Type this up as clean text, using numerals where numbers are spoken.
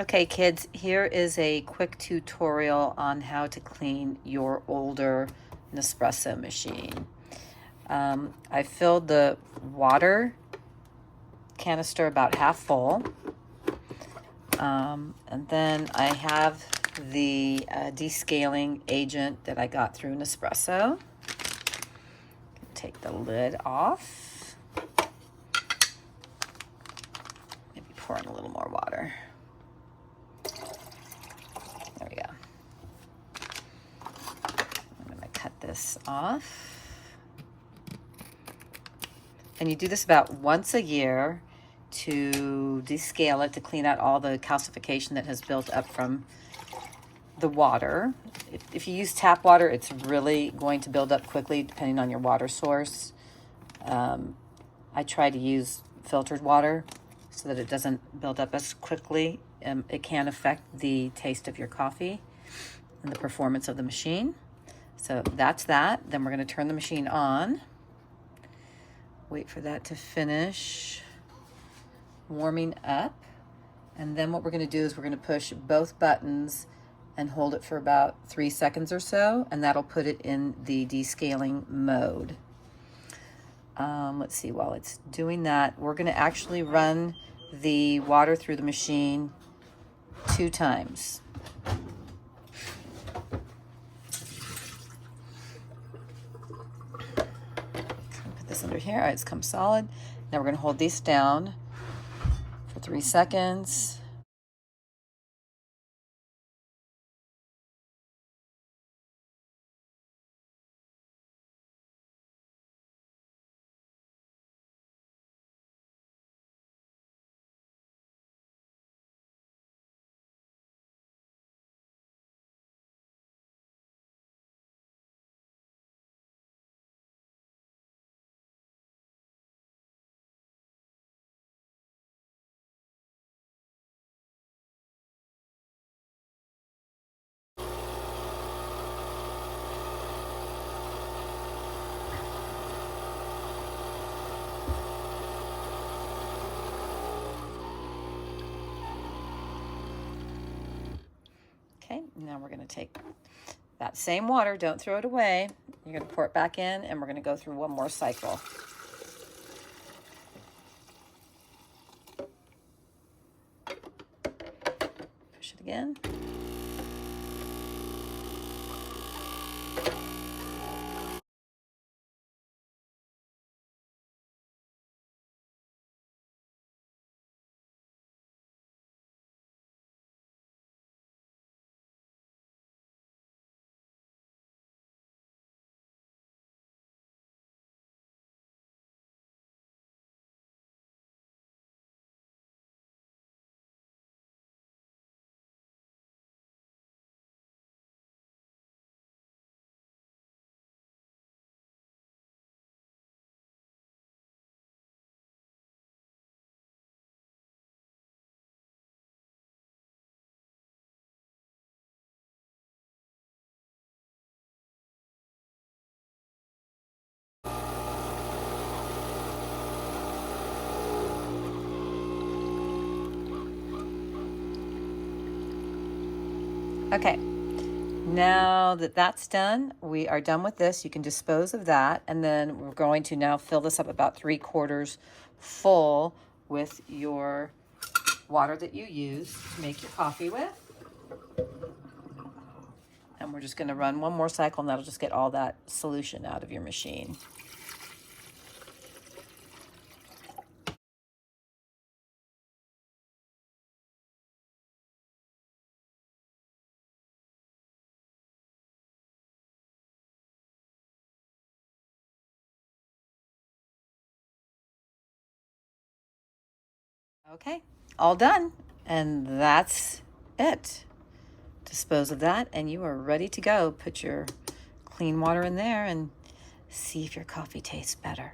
Okay, kids, here is a quick tutorial on how to clean your older Nespresso machine. I filled the water canister about half full. And then I have the descaling agent that I got through Nespresso. Take the lid off. Maybe pour in a little more water. There we go. I'm going to cut this off. And you do this about once a year to descale it, to clean out all the calcification that has built up from the water. If you use tap water, it's really going to build up quickly depending on your water source. I try to use filtered water so that it doesn't build up as quickly. It can affect the taste of your coffee and the performance of the machine. So that's that. Then we're going to turn the machine on. Wait for that to finish warming up. And then what we're going to do is we're going to push both buttons and hold it for about 3 seconds or so, and that'll put it in the descaling mode. Let's see, while it's doing that, we're going to actually run the water through the machine 2 times. Put this under here. All right, it's come solid. Now we're going to hold these down for 3 seconds. Okay, now we're going to take that same water, don't throw it away. You're going to pour it back in, and we're going to go through one more cycle. Push it again. Okay, now that that's done, we are done with this. You can dispose of that, and then we're going to now fill this up about 3/4 full with your water that you use to make your coffee with. And we're just going to run one more cycle, and that'll just get all that solution out of your machine. Okay, all done. And that's it. Dispose of that, and you are ready to go. Put your clean water in there and see if your coffee tastes better.